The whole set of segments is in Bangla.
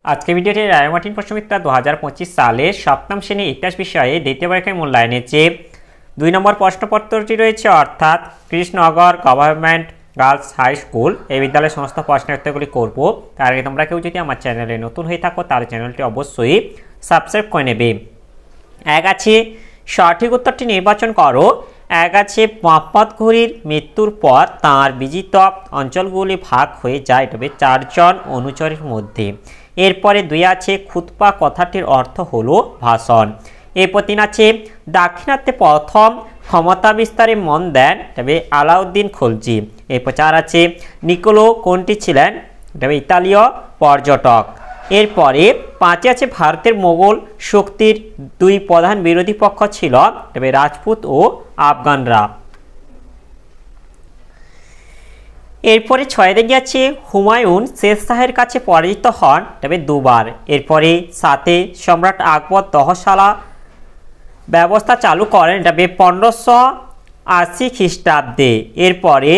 আজকে ভিডিওটি রায়মার্টিন প্রশ্নবিদ্যা 2025 সালে সপ্তম শ্রেণী ইতিহাস বিষয়ে দ্বিতীয় পরীক্ষায় মূল্যায়নে যে 2 নম্বর প্রশ্নপত্রটি রয়েছে অর্থাৎ Krishnanagar government girls high school এই বিদ্যালয়ের সমস্ত প্রশ্নের উত্তরগুলি করব। তার আগে তোমরা কেউ যদি আমার চ্যানেলে নতুন হয়ে থাকো তাহলে চ্যানেলটি অবশ্যই সাবস্ক্রাইব করে নেবে। এক আছে সঠিক উত্তরটি নির্বাচন করো। এক আছে মোহাম্মদ ঘুরির মৃত্যুর পর তাঁর বিজিত অঞ্চলগুলি ভাগ হয়ে যায় তবে 4 জন অনুচরের মধ্যে। এরপরে 2 আছে খুতবা কথাটির অর্থ হলো ভাষণ। এরপর 3 আছে দাক্ষিণাত্যে প্রথম ক্ষমতা বিস্তারে মন দেন তবে আলাউদ্দিন খলজি। এরপর 4 আছে নিকোলো কোনটি ছিলেন তবে ইতালীয় পর্যটক। এরপরে 5 আছে ভারতের মোগল শক্তির 2 প্রধান বিরোধী পক্ষ ছিল তবে রাজপুত ও আফগানরা। এরপরে 6 দিকে আছে হুমায়ুন শের শাহের কাছে পরাজিত হন তবে 2 বার। এরপরে 7 সম্রাট আকবর তহশালা ব্যবস্থা চালু করেন তবে 1580 খ্রিস্টাব্দে। এরপরে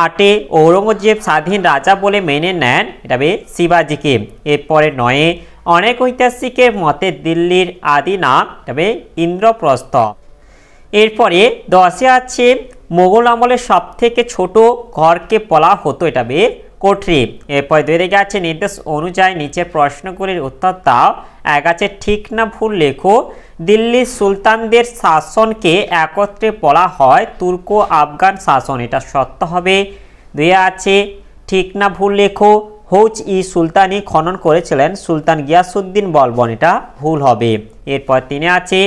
8 ঔরঙ্গজেব স্বাধীন রাজা বলে মেনে নেন তবে শিবাজিকে। এরপরে 9 অনেক ঐতিহাসিকের মতে দিল্লির আদি নাম তবে ইন্দ্রপ্রস্থ। এরপরে 10 আছে মোগল আমলের সব থেকে ছোট ঘরকে বলা হতো তবে কোঠরি। এরপরে 2 দিকে আছে নির্দেশ অনুযায়ী নিচের প্রশ্নগুলির উত্তর দাও। 1 আছে ঠিক না ভুল লেখো। দিল্লির সুলতানদের শাসনকে একত্রে বলা হয় তুর্কো আফগান শাসন, এটা সত্য হবে। 2 আছে ঠিক না ভুল লেখো। হৌজ ই সুলতানি খনন করেছিলেন সুলতান গিয়াসউদ্দিন বলবন, এটা ভুল হবে। এরপর 3 আছে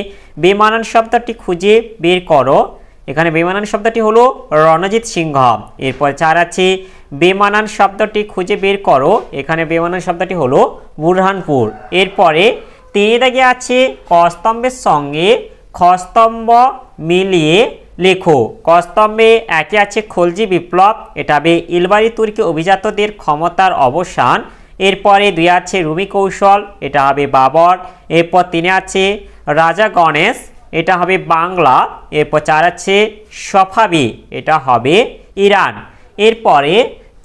বেমানান শব্দটি খুঁজে বের করো। এখানে বেমানান শব্দটি হলো রণজিৎ সিংহ। এরপর 4 আছে বেমানান শব্দটি খুঁজে বের করো। এখানে বেমানান শব্দটি হলো বুরহানপুর। এরপরে 3 দাগে আছে কস্তম্ভের সঙ্গে খস্তম্ভ মিলিয়ে লেখো। কস্তম্ভে 1 আছে খলজি বিপ্লব, এটা হবে ইলবারি তুর্কি অভিজাতদের ক্ষমতার অবসান। এরপরে 2 আছে রুমি কৌশল, এটা হবে বাবর। এরপর 3 আছে রাজা গণেশ, এটা হবে বাংলা। এরপর 4 আছে সফাবি, এটা হবে ইরান। এরপরে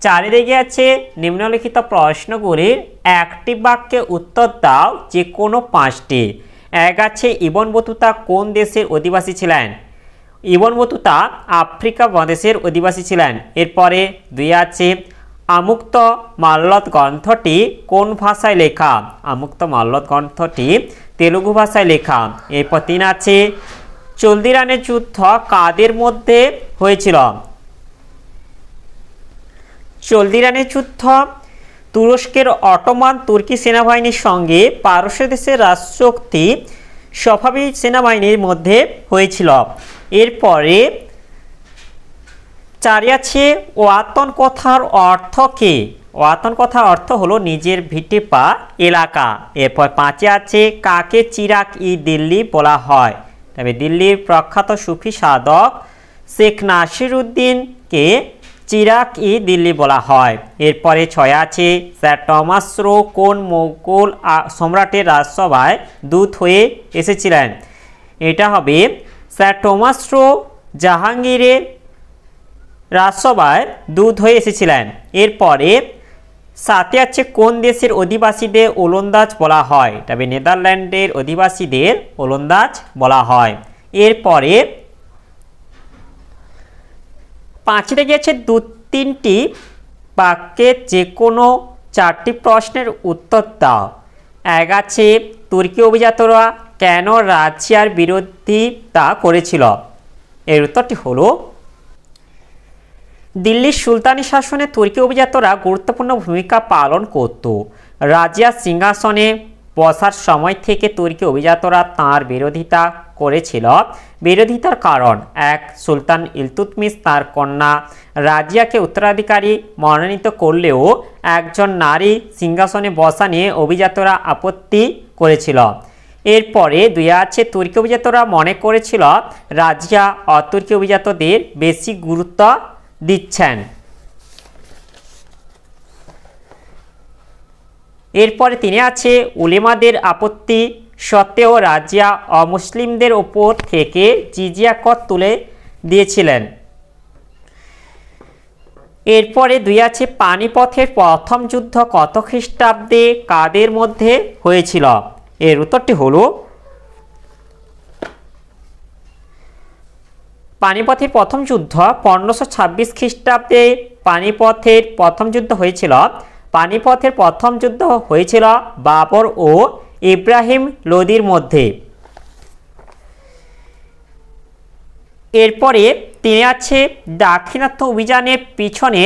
4 দিকে আছে নিম্নলিখিত প্রশ্নগুলির একটি বাক্যে উত্তর দাও যে কোনো 5টি। 1 আছে ইবন বতুতা কোন দেশের অধিবাসী ছিলেন? ইবন বতুতা আফ্রিকা প্রদেশের অধিবাসী ছিলেন। এরপরে 2 আছে আমুক্ত মাল্লত গ্রন্থটি কোন ভাষায় লেখা? আমুক্ত মাল্লত গ্রন্থটি তেলুগু ভাষায় লেখা। এরপর 3 আছে চলদিরানের যুদ্ধ কাদের মধ্যে হয়েছিল? চলদিরানের যুদ্ধ তুরস্কের অটোমান তুর্কি সেনাবাহিনীর সঙ্গে পারস্য দেশের রাজশক্তি সফাবি সেনাবাহিনীর মধ্যে হয়েছিল। এরপরে 4 আছে ওয়াতন কথার অর্থ কি? ওয়াতন কথার অর্থ হলো নিজের ভিটে বা এলাকা। এরপর 5 আছে কাকে চিরাগ ই দিল্লি বলা হয়? তবে দিল্লির প্রখ্যাত সুফি সাধক শেখ নাসিরউদ্দিনকে চিরাগ ই দিল্লি বলা হয়। এরপরে 6 আছে স্যার টমাস রো কোন মোগল সম্রাটের রাজসভায় দূত হয়ে এসেছিলেন? এটা হবে স্যার টমাস রো জাহাঙ্গীরের রাজসভায় দূত হয়ে এসেছিলেন। এরপরে 7 আছে কোন দেশের অধিবাসীদের ওলন্দাজ বলা হয়? তবে নেদারল্যান্ডের অধিবাসীদের ওলন্দাজ বলা হয়। এরপরে 5 থেকে আছে 2-3টি বাক্যে যে কোনো 4টি প্রশ্নের উত্তর দাও। 1 আছে তুর্কি অভিজাতরা কেন রাশিয়ার বিরোধিতা করেছিল? এর উত্তরটি হলো দিল্লির সুলতানি শাসনে তুর্কি অভিজাতরা গুরুত্বপূর্ণ ভূমিকা পালন করত। রাজিয়া সিংহাসনে বসার সময় থেকে তুর্কি অভিজাতরা তাঁর বিরোধিতা করেছিল। বিরোধিতার কারণ 1 সুলতান ইলতুৎমিশ তাঁর কন্যা রাজিয়াকে উত্তরাধিকারী মনোনীত করলেও একজন নারী সিংহাসনে বসা নিয়ে অভিজাতরা আপত্তি করেছিল। এরপরে 2 আছে তুর্কি অভিজাতরা মনে করেছিল রাজিয়া অতুর্কি অভিজাতদের বেশি গুরুত্ব দিচ্ছেন। এরপরে 3 আছে উলেমাদের আপত্তি সত্ত্বেও রাজিয়া অমুসলিমদের ওপর থেকে জিজিয়া কর তুলে দিয়েছিলেন। এরপরে 2 আছে পানিপথের প্রথম যুদ্ধ কত খ্রিস্টাব্দে কাদের মধ্যে হয়েছিল? এর উত্তরটি হলো পানিপথের প্রথম যুদ্ধ 1526 খ্রিস্টাব্দে পানিপথের প্রথম যুদ্ধ হয়েছিল। পানিপথের প্রথম যুদ্ধ হয়েছিল বাবর ও ইব্রাহিম লোদির মধ্যে। এরপরে 3 আছে দাক্ষিণাত্য অভিযানের পিছনে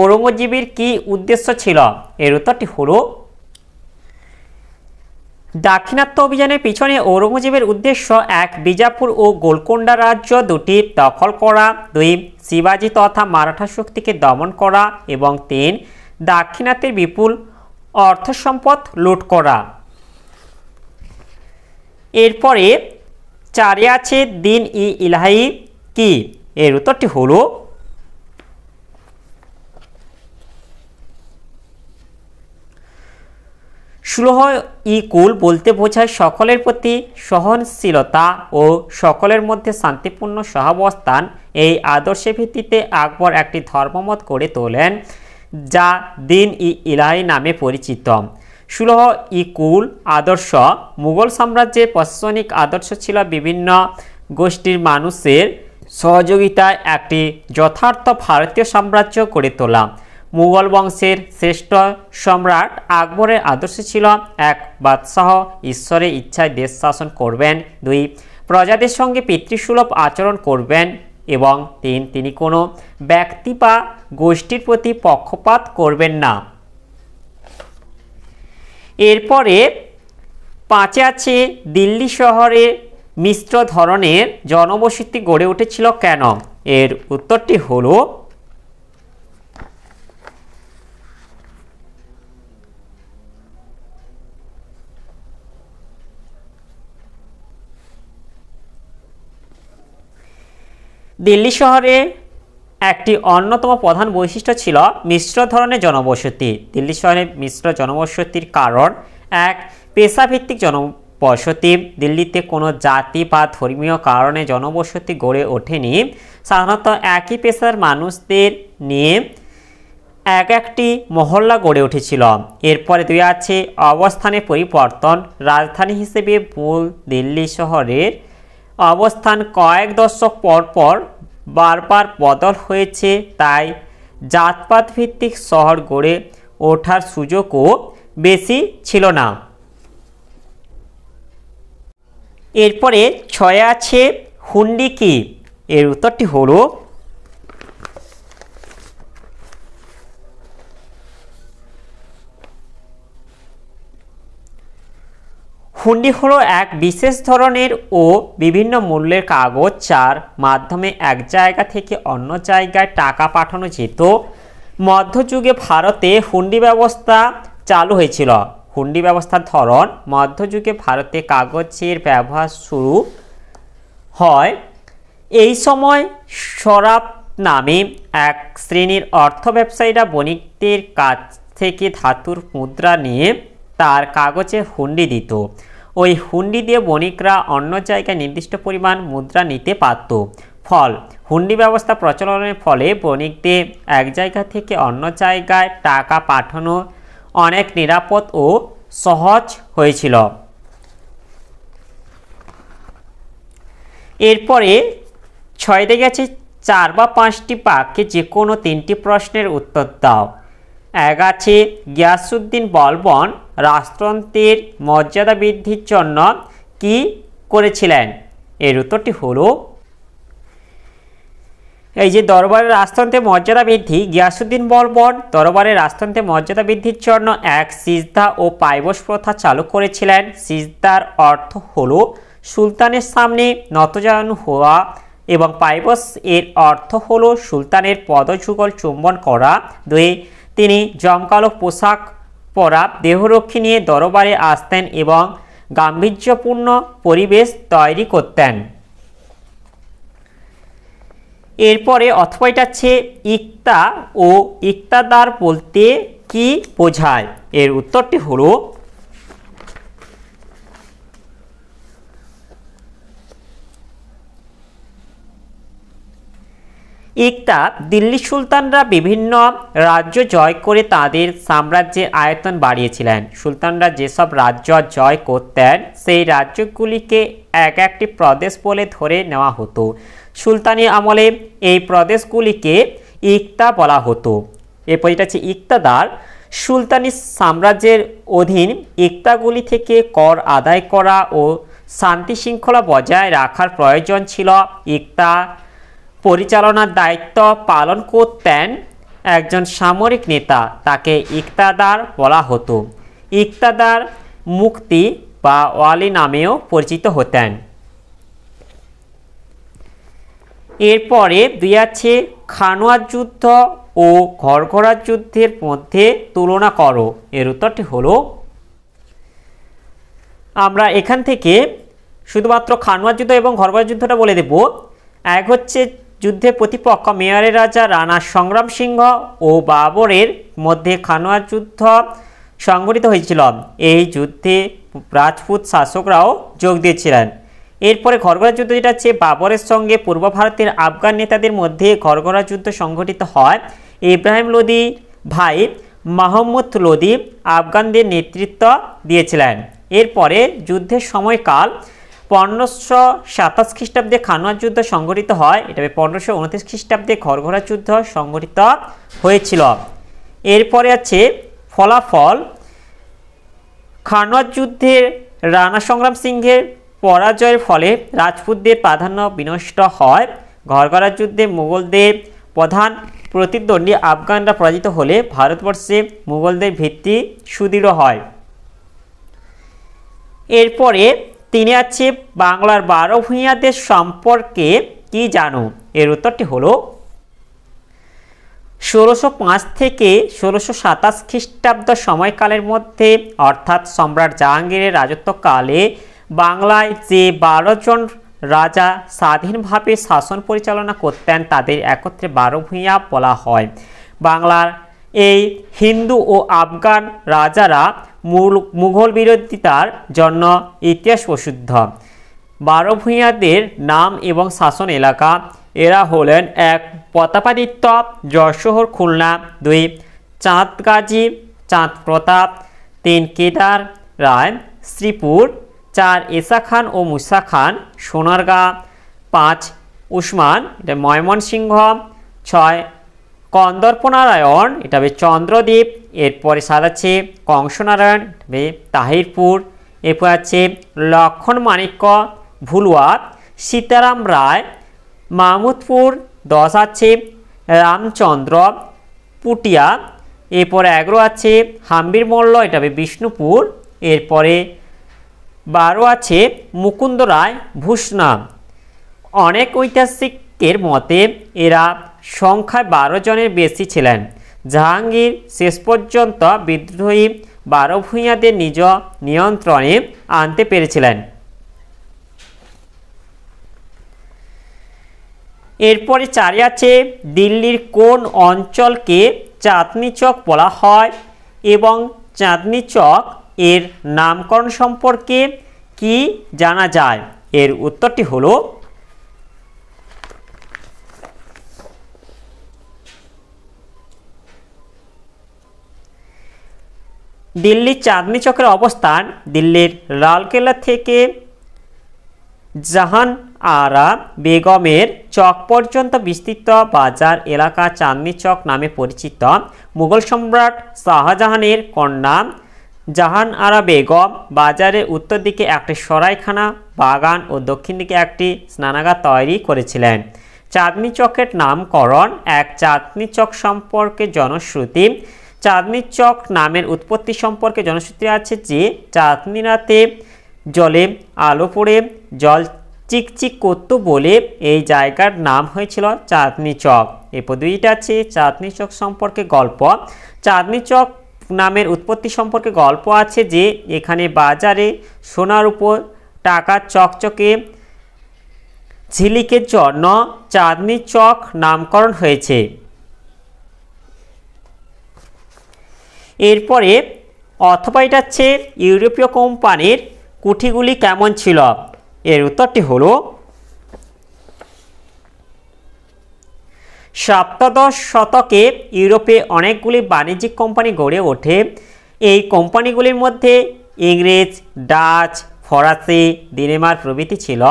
ঔরঙ্গজেবের কি উদ্দেশ্য ছিল? এর উত্তরটি হলো দাক্ষিণাত্য অভিযানের পিছনে ঔরঙ্গজেবের উদ্দেশ্য 1 বিজাপুর ও গোলকোন্ডা রাজ্য দুটি দখল করা, 2 শিবাজি তথা মারাঠা শক্তিকে দমন করা এবং 3 দাক্ষিণাত্যের বিপুল অর্থ সম্পদ লুট করা। এরপরে 4 আছে দিন ই ইলাহি কি? এর উত্তরটি হলো সুলহ ই কুল বলতে বোঝায় সকলের প্রতি সহনশীলতা ও সকলের মধ্যে শান্তিপূর্ণ সহাবস্থান। এই আদর্শের ভিত্তিতে আকবর একটি ধর্মমত গড়ে তোলেন যা দিন ই ইলাহি নামে পরিচিত। সুলহ ই কুল আদর্শ মুঘল সাম্রাজ্যের প্রশাসনিক আদর্শ ছিল বিভিন্ন গোষ্ঠীর মানুষের সহযোগিতায় একটি যথার্থ ভারতীয় সাম্রাজ্য গড়ে তোলা। মুঘল বংশের শ্রেষ্ঠ সম্রাট আকবরের আদর্শ ছিল 1 বাদশাহ ঈশ্বরের ইচ্ছায় দেশ শাসন করবেন, 2 প্রজাদের সঙ্গে পিতৃসুলভ আচরণ করবেন এবং 3 তিনি কোনো ব্যক্তি বা গোষ্ঠীর প্রতি পক্ষপাত করবেন না। এরপরে 5 আছে দিল্লি শহরে মিশ্র ধরনের জনবসতি গড়ে উঠেছিল কেন? এর উত্তরটি হলো দিল্লি শহরে একটি অন্যতম প্রধান বৈশিষ্ট্য ছিল মিশ্র ধরনের জনবসতি। দিল্লি শহরে মিশ্র জনবসতির কারণ 1 পেশাভিত্তিক জনবসতি। দিল্লিতে কোনো জাতি বা ধর্মীয় কারণে জনবসতি গড়ে ওঠেনি, সাধারণত একই পেশার মানুষদের নিয়ে একটি মহল্লা গড়ে উঠেছিল। এরপরে 2 আছে অবস্থানের পরিবর্তন। রাজধানী হিসেবে মূল দিল্লি শহরের অবস্থান কয়েক দশক পর পর বারবার বদল হয়েছে, তাই জাতপাত ভিত্তিক শহর গড়ে ওঠার সুযোগও বেশি ছিল না। এরপরে 6 আছে হুন্ডি কি? এর উত্তরটি হলো হুন্ডি হলো এক বিশেষ ধরনের ও বিভিন্ন মূল্যের কাগজ যার মাধ্যমে এক জায়গা থেকে অন্য জায়গায় টাকা পাঠানো যেত। মধ্যযুগে ভারতে হুন্ডি ব্যবস্থা চালু হয়েছিল। হুন্ডি ব্যবস্থার ধরন মধ্যযুগে ভারতে কাগজের ব্যবহার শুরু হয়। এই সময় সরাফ নামে এক শ্রেণীর অর্থ ব্যবসায়ীরা বণিকদের কাছ থেকে ধাতুর মুদ্রা নিয়ে তার কাগজে হুন্ডি দিত। ওই হুন্ডি দিয়ে বণিকরা অন্য জায়গায় নির্দিষ্ট পরিমাণ মুদ্রা নিতে পারত। ফল হুন্ডি ব্যবস্থা প্রচলনের ফলে বণিকদের এক জায়গা থেকে অন্য জায়গায় টাকা পাঠানো অনেক নিরাপদ ও সহজ হয়েছিল। এরপরে 6 গেছে 4 বা 5টি বাক্যে যে কোনো 3টি প্রশ্নের উত্তর দাও। 1 আছে গিয়াসউদ্দিন বলবন রাজতন্ত্রের মর্যাদা বৃদ্ধির জন্য কি করেছিলেন? এর উত্তরটি হলো এই যে দরবারের রাজতন্ত্রের মর্যাদা বৃদ্ধি। গিয়াসউদ্দিন বলবন দরবারের রাজতন্ত্রের মর্যাদা বৃদ্ধির জন্য 1 সিজদা ও পাইবস প্রথা চালু করেছিলেন। সিজদার অর্থ হলো সুলতানের সামনে নতজানু হওয়া এবং পাইবস এর অর্থ হলো সুলতানের পদযুগল চুম্বন করা। 2 তিনি জমকালো পোশাক পরা দেহরক্ষী নিয়ে দরবারে আসতেন এবং গাম্ভীর্যপূর্ণ পরিবেশ তৈরি করতেন। এরপরে অথবা এটা হচ্ছে ইক্তা ও ইক্তাদার বলতে কি বোঝায়? এর উত্তরটি হলো ইকতা দিল্লি সুলতানরা বিভিন্ন রাজ্য জয় করে তাদের সাম্রাজ্যের আয়তন বাড়িয়েছিলেন। সুলতানরা যেসব রাজ্য জয় করতেন সেই রাজ্যগুলিকে এক একটি প্রদেশ বলে ধরে নেওয়া হতো। সুলতানি আমলে এই প্রদেশগুলিকে ইকতা বলা হতো। এরপর এটা হচ্ছে ইকতাদার। সুলতানি সাম্রাজ্যের অধীন ইকতাগুলি থেকে কর আদায় করা ও শান্তি শৃঙ্খলা বজায় রাখার প্রয়োজন ছিল। ইকতা পরিচালনার দায়িত্ব পালন করতেন একজন সামরিক নেতা, তাকে ইকতাদার বলা হতো। ইকতাদার মুক্তি বা ওয়ালি নামেও পরিচিত হতেন। এরপরে দুই আছে খানোয়ার যুদ্ধ ও ঘরঘরার যুদ্ধের মধ্যে তুলনা করো। এর উত্তরটি হলো, আমরা এখান থেকে শুধুমাত্র খানোয়ার যুদ্ধ এবং ঘরঘরার যুদ্ধটা বলে দেব। এক হচ্ছে যুদ্ধের প্রতিপক্ষ মেওয়ারের রাজা রানা সংগ্রাম সিংহ ও বাবরের মধ্যে খানোয়ার যুদ্ধ সংঘটিত হয়েছিল। এই যুদ্ধে রাজপুত শাসকরাও যোগ দিয়েছিলেন। এরপরে ঘরঘরার যুদ্ধ যেটা হচ্ছে বাবরের সঙ্গে পূর্ব ভারতের আফগান নেতাদের মধ্যে ঘরঘরার যুদ্ধ সংঘটিত হয়। ইব্রাহিম লোদি ভাই মাহমুদ লোদি আফগানদের নেতৃত্ব দিয়েছিলেন। এরপরে যুদ্ধের সময়কাল 1527 খ্রিস্টাব্দে খানোয়ার যুদ্ধ সংঘটিত হয়। এটা 1529 খ্রিস্টাব্দে ঘরঘরার যুদ্ধ সংঘটিত হয়েছিল। এরপরে আছে ফলাফল। খানোয়ার যুদ্ধের রানা সংগ্রাম সিংহের পরাজয়ের ফলে রাজপুতদের প্রাধান্য বিনষ্ট হয়। ঘরঘরার যুদ্ধে মুঘলদের প্রধান প্রতিদ্বন্দ্বী আফগানরা পরাজিত হলে ভারতবর্ষে মুঘলদের ভিত্তি সুদৃঢ় হয়। এরপরে তিনি আছে বাংলার 12 ভূঁইয়াদের সম্পর্কে কি জানো। এর উত্তরটি হলো 1605 থেকে 1627 খ্রিস্টাব্দ সময়কালের মধ্যে অর্থাৎ সম্রাট জাহাঙ্গীরের রাজত্বকালে বাংলায় যে 12 জন রাজা স্বাধীনভাবে শাসন পরিচালনা করতেন তাদের একত্রে 12 ভূঁইয়া বলা হয়। বাংলার এই হিন্দু ও আফগান রাজারা মুঘল বিরোধিতার জন্য ইতিহাস প্রসিদ্ধ। 12 ভূঁইয়াদের নাম এবং শাসন এলাকা। এরা হলেন: 1 প্রতাপাদিত্য, যশোহর খুলনা; 2 চাঁদগাজী চাঁদ প্রতাপ; 3 কেদার রায় শ্রীপুর; 4 এসা খান ও মুসা খান সোনারগাঁ; 5 উসমান, এটা ময়মনসিংহ; 6 কন্দর্পনারায়ণ, এটা হবে চন্দ্রদ্বীপ; এরপরে 7 আছে কংসনারায়ণ, তাহিরপুর; এরপর আছে লক্ষণ মাণিক্য ভুলুয়া; সীতারাম রায় মাহমুদপুর; 10 আছে রামচন্দ্র পুটিয়া; এরপরে 11 আছে হাম্বির মল্ল, এটা হবে বিষ্ণুপুর; এরপরে 12 আছে মুকুন্দ রায় ভূষণা। অনেক ঐতিহাসিকের মতে এরা সংখ্যায় 12 জনের বেশি ছিলেন। জাহাঙ্গীর শেষ পর্যন্ত বিদ্রোহী 12 ভূঁইয়াদের নিজ নিয়ন্ত্রণে আনতে পেরেছিলেন। এরপরে 4 আছে দিল্লির কোন অঞ্চলকে চাঁদনি চক বলা হয় এবং চাঁদনি চক এর নামকরণ সম্পর্কে কি জানা যায়। এর উত্তরটি হলো, দিল্লির চাঁদনি চকের অবস্থান দিল্লির লালকেল্লা থেকে জাহান আরা বেগমের চক পর্যন্ত বিস্তৃত বাজার এলাকা চাঁদনি চক নামে পরিচিত। মুঘল সম্রাট শাহজাহানের কন্যা জাহান আরা বেগম বাজারের উত্তর দিকে একটি সরাইখানা বাগান ও দক্ষিণ দিকে একটি স্নানাগার তৈরি করেছিলেন। চাঁদনি চকের নামকরণ এক চাঁদনি চক সম্পর্কে জনশ্রুতি। চাঁদনি চক নামের উৎপত্তি সম্পর্কে জনশ্রুতি আছে যে চাঁদনি রাতে জলে আলো পড়ে জল চিকচিক করত বলে এই জায়গার নাম হয়েছিল চাঁদনি চক। এরপর 2টা আছে চাঁদনি চক সম্পর্কে গল্প। চাঁদনি চক নামের উৎপত্তি সম্পর্কে গল্প আছে যে এখানে বাজারে সোনার উপর টাকা চকচকে ঝিলিকের জন্য চাঁদনি চক নামকরণ হয়েছে। এরপরে অথবা এটা হচ্ছে ইউরোপীয় কোম্পানির কুঠিগুলি কেমন ছিল। এর উত্তরটি হলো সপ্তদশ শতকে ইউরোপে অনেকগুলি বাণিজ্যিক কোম্পানি গড়ে ওঠে। এই কোম্পানিগুলির মধ্যে ইংরেজ, ডাচ, ফরাসি, ডেনমার্ক প্রভৃতি ছিল।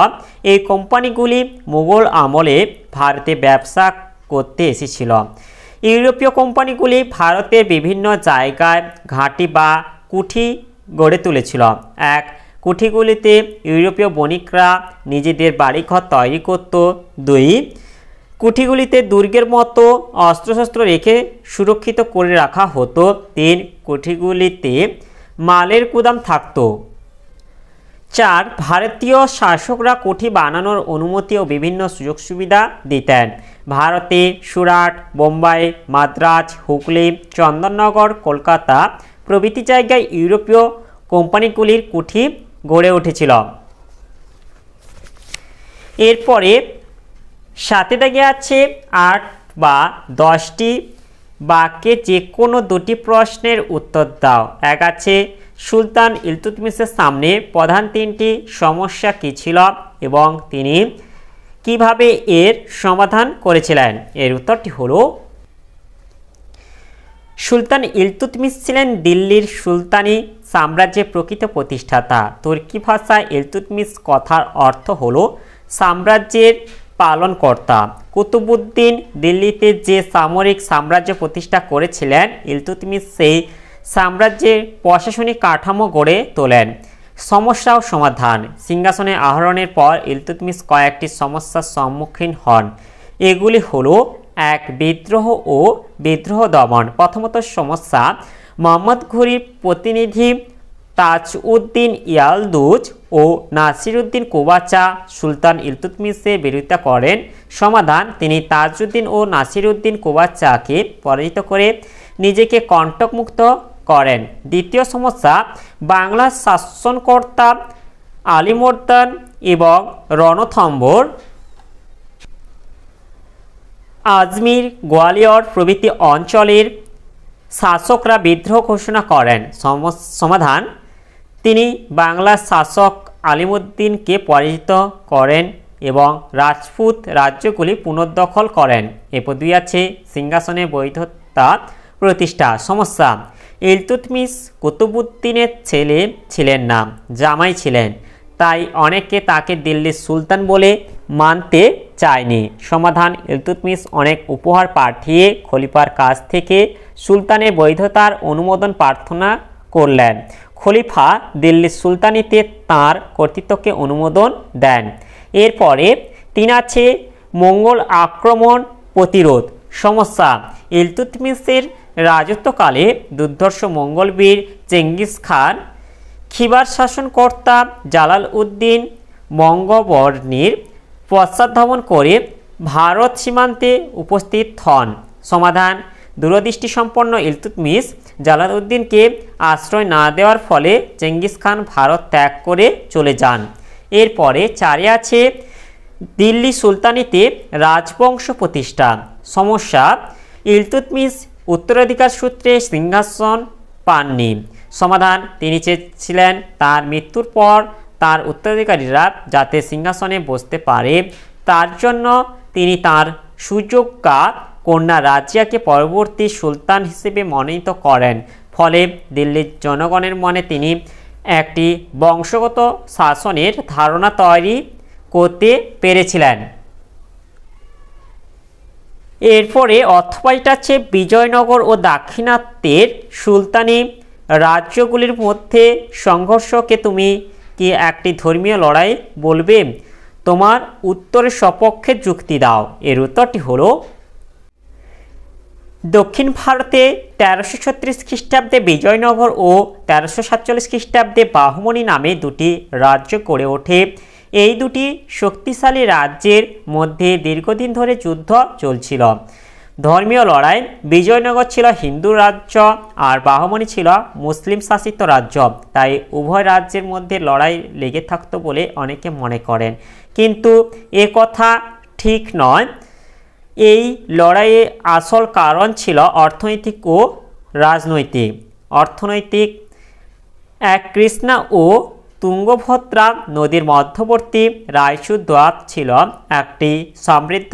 এই কোম্পানিগুলি মুঘল আমলে ভারতে ব্যবসা করতে এসেছিল। ইউরোপীয় কোম্পানিগুলি ভারতের বিভিন্ন জায়গায় ঘাঁটি বা কুঠি গড়ে তুলেছিল। এক কুঠিগুলিতে ইউরোপীয় বণিকরা নিজেদের বাড়িঘর তৈরি করত। দুই কুঠিগুলিতে দুর্গের মতো অস্ত্রশস্ত্র রেখে সুরক্ষিত করে রাখা হতো। তিন কুঠিগুলিতে মালের গুদাম থাকত। চার ভারতীয় শাসকরা কুঠি বানানোর অনুমতি ও বিভিন্ন সুযোগ সুবিধা দিতেন। ভারতে সুরাট, বোম্বাই, মাদ্রাজ, হুগলি, চন্দননগর, কলকাতা প্রভৃতি জায়গায় ইউরোপীয় কোম্পানিগুলির কুঠি গড়ে উঠেছিল। এরপরে সাথে দাগে আছে 8 বা 10টি বাক্যে যে কোনো দুটি প্রশ্নের উত্তর দাও। এক আছে সুলতান ইলতুৎমিশের সামনে প্রধান 3টি সমস্যা কী ছিল এবং তিনি কিভাবে এর সমাধান করেছিলেন। এর উত্তরটি হলো সুলতান ইলতুৎমিশ ছিলেন দিল্লির সুলতানি সাম্রাজ্যের প্রকৃত প্রতিষ্ঠাতা। তুর্কি ভাষায় ইলতুৎমিশ কথার অর্থ হলো সাম্রাজ্যের পালনকর্তা। কুতুবউদ্দিন দিল্লিতে যে সামরিক সাম্রাজ্য প্রতিষ্ঠা করেছিলেন, ইলতুৎমিশ সেই সাম্রাজ্যের প্রশাসনিক কাঠামো গড়ে তোলেন। সমস্যা ও সমাধান। সিংহাসনে আরোহণের পর ইলতুৎমিশ কয়েকটি সমস্যার সম্মুখীন হন। এগুলি হলো: 1 বিদ্রোহ ও বিদ্রোহ দমন। প্রথমত সমস্যা, মোহাম্মদ ঘুরির প্রতিনিধি তাজউদ্দিন ইয়ালদুজ ও নাসিরউদ্দিন কুবাচা সুলতান ইলতুৎমিশের বিরোধিতা করেন। সমাধান, তিনি তাজউদ্দিন ও নাসিরউদ্দিন কুবাচাকে পরাজিত করে নিজেকে কণ্টকমুক্ত করেন। দ্বিতীয় সমস্যা, বাংলার শাসনকর্তা আলীবর্দী এবং রণথম্বর আজমির, গোয়ালিয়র প্রভৃতি অঞ্চলের শাসকরা বিদ্রোহ ঘোষণা করেন। সমাধান, তিনি বাংলার শাসক আলিমুদ্দিনকে পরাজিত করেন এবং রাজপুত রাজ্যগুলি পুনর্দখল করেন। এরপর 2 আছে সিংহাসনের বৈধতা প্রতিষ্ঠা। সমস্যা, ইলতুৎমিশ কুতুবউদ্দিনের ছেলে ছিলেন না, জামাই ছিলেন, তাই অনেকে তাকে দিল্লির সুলতান বলে মানতে চায়নি। সমাধান, ইলতুৎমিশ অনেক উপহার পাঠিয়ে খলিফার কাছ থেকে সুলতানের বৈধতার অনুমোদন প্রার্থনা করলেন। খলিফা দিল্লির সুলতানিতে তাঁর কর্তৃত্বকে অনুমোদন দেন। এরপরে 3 আছে মঙ্গল আক্রমণ প্রতিরোধ। সমস্যা, ইলতুৎমিশের রাজত্বকালে দুর্ধর্ষ মঙ্গলবীর চেঙ্গিস খান খিবার শাসনকর্তা জালালউদ্দিন মঙ্গবর্ণীর পশ্চাদ্ধাবন করে ভারত সীমান্তে উপস্থিত হন। সমাধান, দূরদৃষ্টিসম্পন্ন ইলতুৎমিশ জালালউদ্দিনকে আশ্রয় না দেওয়ার ফলে চেঙ্গিস খান ভারত ত্যাগ করে চলে যান। এরপরে 4 আছে দিল্লি সুলতানিতে রাজবংশ প্রতিষ্ঠা। সমস্যা, ইলতুৎমিশ উত্তরাধিকার সূত্রে সিংহাসন পাননি। সমাধান, তিনি চেয়েছিলেন তার মৃত্যুর পর তার উত্তরাধিকারীরা যাতে সিংহাসনে বসতে পারে, তার জন্য তিনি তার সুযোগ্যা কন্যা রাজিয়াকে পরবর্তী সুলতান হিসেবে মনোনীত করেন। ফলে দিল্লির জনগণের মনে তিনি একটি বংশগত শাসনের ধারণা তৈরি করতে পেরেছিলেন। এরপরে অথবাইটা আছে বিজয়নগর ও দাক্ষিণাত্যের সুলতানি রাজ্যগুলির মধ্যে সংঘর্ষকে তুমি কি একটি ধর্মীয় লড়াই বলবে? তোমার উত্তরের সপক্ষে যুক্তি দাও। এর উত্তরটি হলো দক্ষিণ ভারতে 1336 খ্রিস্টাব্দে বিজয়নগর ও 1347 খ্রিস্টাব্দে বাহমনি নামে 2টি রাজ্য গড়ে ওঠে। এই 2টি শক্তিশালী রাজ্যের মধ্যে দীর্ঘদিন ধরে যুদ্ধ চলছিল। ধর্মীয় লড়াই, বিজয়নগর ছিল হিন্দু রাজ্য আর বাহমনি ছিল মুসলিম শাসিত রাজ্য, তাই উভয় রাজ্যের মধ্যে লড়াই লেগে থাকতো বলে অনেকে মনে করেন, কিন্তু এ কথা ঠিক নয়। এই লড়াইয়ে আসল কারণ ছিল অর্থনৈতিক ও রাজনৈতিক। অর্থনৈতিক, কৃষ্ণা ও তুঙ্গভদ্রা নদীর মধ্যবর্তী রায়চুর দ্বীপ ছিল একটি সমৃদ্ধ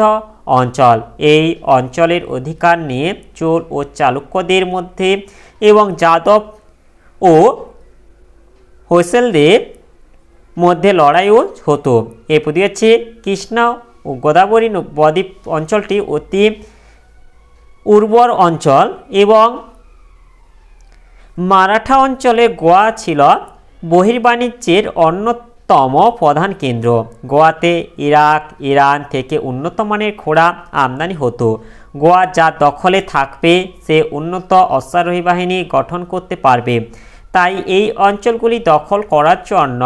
অঞ্চল। এই অঞ্চলের অধিকার নিয়ে চোল ও চালুক্যদের মধ্যে এবং যাদব ও হোয়সলদের মধ্যে লড়াইও হতো। এরপরে হচ্ছে কৃষ্ণা ও গোদাবরী বদ্বীপ অঞ্চলটি অতি উর্বর অঞ্চল এবং মারাঠা অঞ্চলে গোয়া ছিল বহির্বাণিজ্যের অন্যতম প্রধান কেন্দ্র। গোয়াতে ইরাক, ইরান থেকে উন্নত মানের ঘোড়া আমদানি হতো। গোয়া যা দখলে থাকবে সে উন্নত অশ্বারোহী বাহিনী গঠন করতে পারবে। তাই এই অঞ্চলগুলি দখল করার জন্য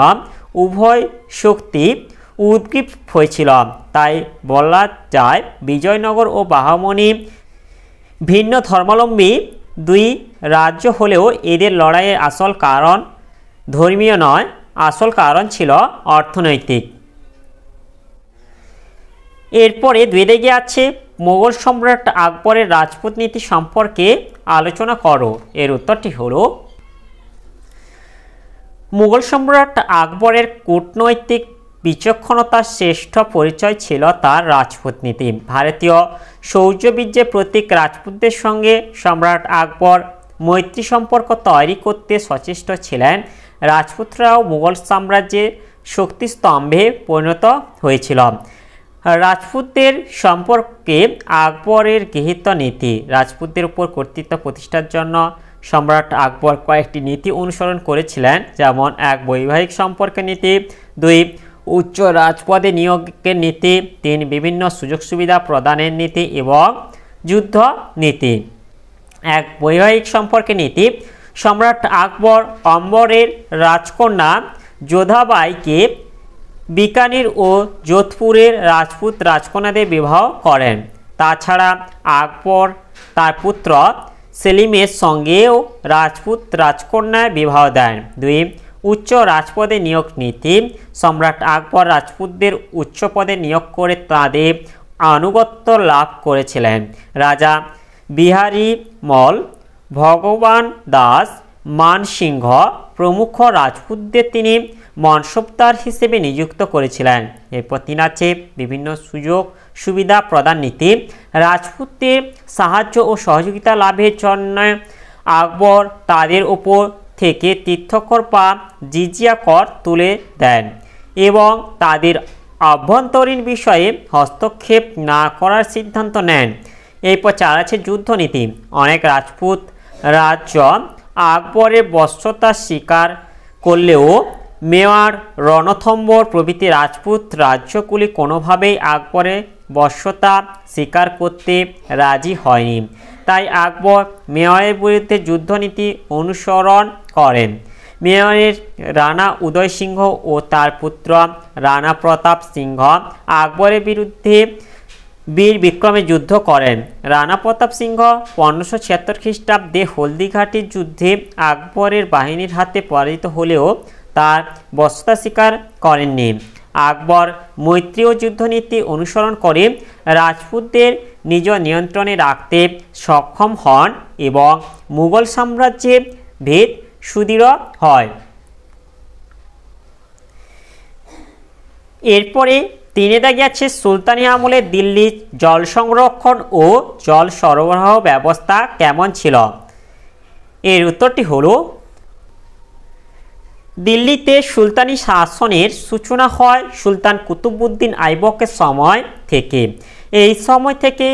উভয় শক্তি উদ্গ্রীব হয়েছিল। তাই বলা যায় বিজয়নগর ও বাহামনি ভিন্ন ধর্মাবলম্বী দুই রাজ্য হলেও এদের লড়াইয়ের আসল কারণ ধর্মীয় নয়, আসল কারণ ছিল অর্থনৈতিক। এরপরে দুই দিকে আছে মোগল সম্রাট আকবরের রাজপুত নীতি সম্পর্কে আলোচনা করো। এর উত্তরটি হলো মুঘল সম্রাট আকবরের কূটনৈতিক বিচক্ষণতার শ্রেষ্ঠ পরিচয় ছিল তার রাজপুত নীতি। ভারতীয় শৌর্যবীর্যের প্রতীক রাজপুতদের সঙ্গে সম্রাট আকবর মৈত্রী সম্পর্ক তৈরি করতে সচেষ্ট ছিলেন। রাজপুতরাও মুঘল সাম্রাজ্যের শক্তিস্তম্ভে পরিণত হয়েছিল। রাজপুতদের সম্পর্কে আকবরের গৃহীত নীতি। রাজপুতদের উপর কর্তৃত্ব প্রতিষ্ঠার জন্য সম্রাট আকবর কয়েকটি নীতি অনুসরণ করেছিলেন, যেমন 1 বৈবাহিক সম্পর্কের নীতি, 2 উচ্চ রাজপদে নিয়োগের নীতি, 3 বিভিন্ন সুযোগ সুবিধা প্রদানের নীতি এবং যুদ্ধ নীতি। 1 বৈবাহিক সম্পর্কের নীতি। সম্রাট আকবর অম্বরের রাজকন্যা যোধাবাইকে বিকানির ও যোধপুরের রাজপুত রাজকন্যাদের বিবাহ করেন। তাছাড়া আকবর তার পুত্র সেলিমের সঙ্গেও রাজপুত রাজকন্যার বিবাহ দেন। 2 উচ্চ রাজপদে নিয়োগ নীতি। সম্রাট আকবর রাজপুতদের উচ্চ পদে নিয়োগ করে তাদের আনুগত্য লাভ করেছিলেন। রাজা বিহারী মল, ভগবান দাস, মানসিংহ প্রমুখ রাজপুতদের তিনি মনসবদার হিসেবে নিযুক্ত করেছিলেন। এরপর 3 আছে বিভিন্ন সুযোগ সুবিধা প্রদান নীতি। রাজপুতদের সাহায্য ও সহযোগিতা লাভের জন্য আকবর তাদের উপর থেকে তীর্থকর বা জিজিয়া কর তুলে দেন এবং তাদের আভ্যন্তরীণ বিষয়ে হস্তক্ষেপ না করার সিদ্ধান্ত নেন। এরপর 4 আছে যুদ্ধনীতি। অনেক রাজপুত রাজ্য আকবরের বশ্যতা স্বীকার করলেও মেওয়ার, রণথম্বর প্রভৃতি রাজপুত রাজ্যগুলি কোনোভাবেই আকবরের বশ্যতা স্বীকার করতে রাজি হয়নি। তাই আকবর মেওয়ারের বিরুদ্ধে যুদ্ধনীতি অনুসরণ করেন। মেওয়ারের রানা উদয় সিংহ ও তার পুত্র রানা প্রতাপ সিংহ আকবরের বিরুদ্ধে বীর বিক্রমে যুদ্ধ করেন। রানা প্রতাপ সিংহ 1576 খ্রিস্টাব্দে হলদিঘাটির যুদ্ধে আকবরের বাহিনীর হাতে পরাজিত হলেও তার বশ্যতা স্বীকার করেননি। আকবর মৈত্রী ও যুদ্ধনীতি অনুসরণ করে রাজপুতদের নিজ নিয়ন্ত্রণে রাখতে সক্ষম হন এবং মুঘল সাম্রাজ্যের ভেদ সুদৃঢ় হয়। এরপরে 3 দাগে আছে সুলতানি আমলে দিল্লির জল সংরক্ষণ ও জল সরবরাহ ব্যবস্থা কেমন ছিল। এর উত্তরটি হলো দিল্লিতে সুলতানি শাসনের সূচনা হয় সুলতান কুতুবউদ্দিন আইবকের সময় থেকে। এই সময় থেকে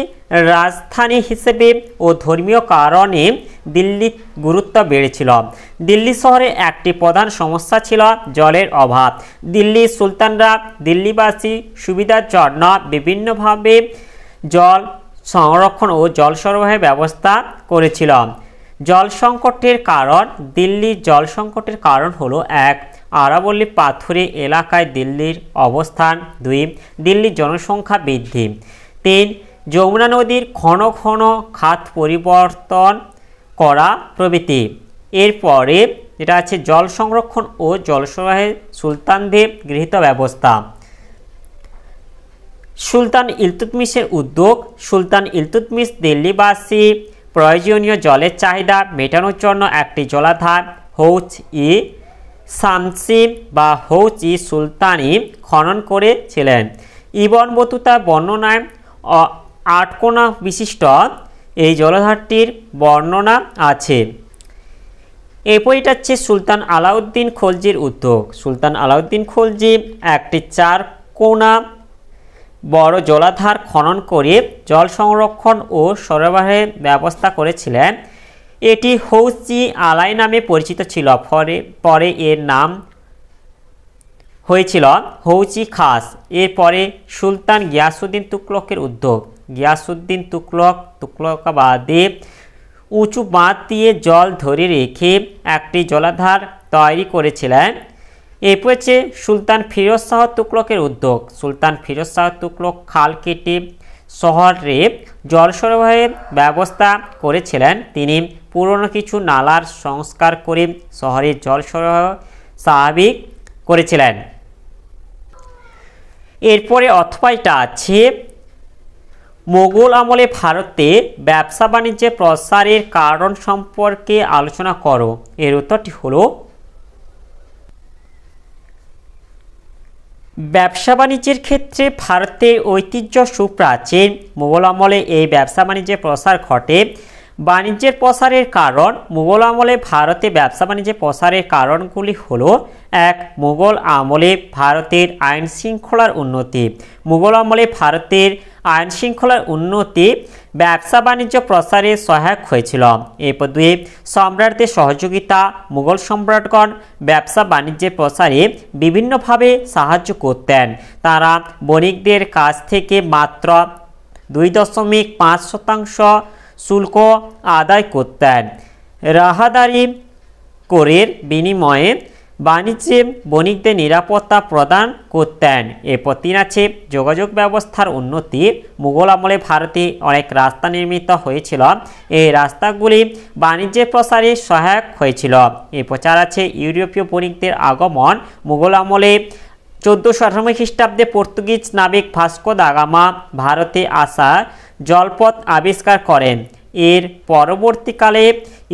রাজধানী হিসেবে ও ধর্মীয় কারণে দিল্লির গুরুত্ব বেড়েছিল। দিল্লি শহরে একটি প্রধান সমস্যা ছিল জলের অভাব। দিল্লির সুলতানরা দিল্লিবাসী সুবিধার জন্য বিভিন্নভাবে জল সংরক্ষণ ও জল সরবরাহের ব্যবস্থা করেছিল। জল সংকটের কারণ। দিল্লির জল সংকটের কারণ হলো 1 আরাবল্লী পাথুরে এলাকায় দিল্লির অবস্থান, 2 দিল্লির জনসংখ্যা বৃদ্ধি, 3 যমুনা নদীর ঘন ঘন খাত পরিবর্তন করা প্রভৃতি। এরপরে যেটা আছে জল সংরক্ষণ ও জল সরবরাহের সুলতানদের গৃহীত ব্যবস্থা। সুলতান ইলতুৎমিশের উদ্যোগ। সুলতান ইলতুৎমিশ দিল্লিবাসী প্রয়োজনীয় জলের চাহিদা মেটানোর জন্য একটি জলাধার হৌজ-ই শামসি বা হৌজ-ই সুলতানি খনন করেছিলেন। ইবন বতুতা বর্ণনায় 8 কোণা বিশিষ্ট এই জলাধারটির বর্ণনা আছে। এই বইটা হচ্ছে সুলতান আলাউদ্দিন খলজির উদ্যোগ। সুলতান আলাউদ্দিন খলজি একটি 4 কোণা বড় জলাধার খনন করে জল সংরক্ষণ ও সরবরাহের ব্যবস্থা করেছিলেন। এটি হৌজি আলাই নামে পরিচিত ছিল, পরে এর নাম হয়েছিল হৌজি খাস। এরপরে সুলতান গিয়াসউদ্দিন তুগলকের উদ্যোগ। গিয়াসউদ্দিন তুগলকাবাদে উঁচু বাঁধ দিয়ে জল ধরে রেখে একটি জলাধার তৈরি করেছিলেন। এরপর হচ্ছে সুলতান ফিরোজ শাহ তুগলকের উদ্যোগ। সুলতান ফিরোজ শাহ তুগলক খাল কেটে শহরে জল সরবরাহের ব্যবস্থা করেছিলেন। তিনি পুরনো কিছু নালার সংস্কার করে শহরের জল সরবরাহ স্বাভাবিক করেছিলেন। এরপরে অথবাটা আছে মোগল আমলে ভারতে ব্যবসা বাণিজ্যের প্রসারের কারণ সম্পর্কে আলোচনা করো। এর উত্তরটি হলো ব্যবসা বাণিজ্যের ক্ষেত্রে ভারতের ঐতিহ্য সুপ্রাচীন। মোগল আমলে এই ব্যবসা বাণিজ্যের প্রসার ঘটে। বাণিজ্যের প্রসারের কারণ। মোগল আমলে ভারতে ব্যবসা বাণিজ্যের প্রসারের কারণগুলি হলো: 1. মোগল আমলে ভারতের আইন শৃঙ্খলার উন্নতি। মোগল আমলে ভারতের আইন শৃঙ্খলার উন্নতি ব্যবসা বাণিজ্য প্রসারে সহায়ক হয়েছিল। এরপর 2. সম্রাটদের সহযোগিতা। মোগল সম্রাটগণ ব্যবসা বাণিজ্যের প্রসারে বিভিন্নভাবে সাহায্য করতেন। তারা বণিকদের কাছ থেকে মাত্র 2.5% শুল্ক আদায় করতেন। রাহাদারি করের বিনিময়ে বাণিজ্যে বণিকদের নিরাপত্তা প্রদান করতেন। এরপর 3 আছে যোগাযোগ ব্যবস্থার উন্নতি। মুঘল আমলে ভারতে অনেক রাস্তা নির্মিত হয়েছিল। এই রাস্তাগুলি বাণিজ্যের প্রসারে সহায়ক হয়েছিল। এরপর 4 আছে ইউরোপীয় বণিকদের আগমন। মুঘল আমলে 1498 খ্রিস্টাব্দে পর্তুগিজ নাবিক ভাস্কো দা গামা ভারতে আসা জলপথ আবিষ্কার করেন। এর পরবর্তীকালে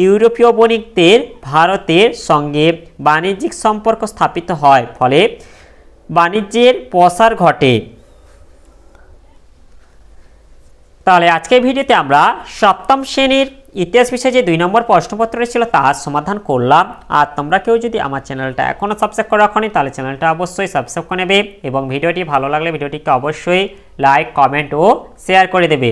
ইউরোপীয় বণিকদের ভারতের সঙ্গে বাণিজ্যিক সম্পর্ক স্থাপিত হয়, ফলে বাণিজ্যের প্রসার ঘটে। তাহলে আজকের ভিডিওতে আমরা সপ্তম শ্রেণীর ইতিহাস বিষয়ে যে 2 নম্বর প্রশ্নপত্র ছিল তার সমাধান করলাম। আর তোমরা কেউ যদি আমার চ্যানেলটা এখনও সাবস্ক্রাইব করে রাখোনি তাহলে চ্যানেলটা অবশ্যই সাবস্ক্রাইব করে নেবে এবং ভিডিওটি ভালো লাগলে ভিডিওটিকে অবশ্যই লাইক, কমেন্ট ও শেয়ার করে দেবে।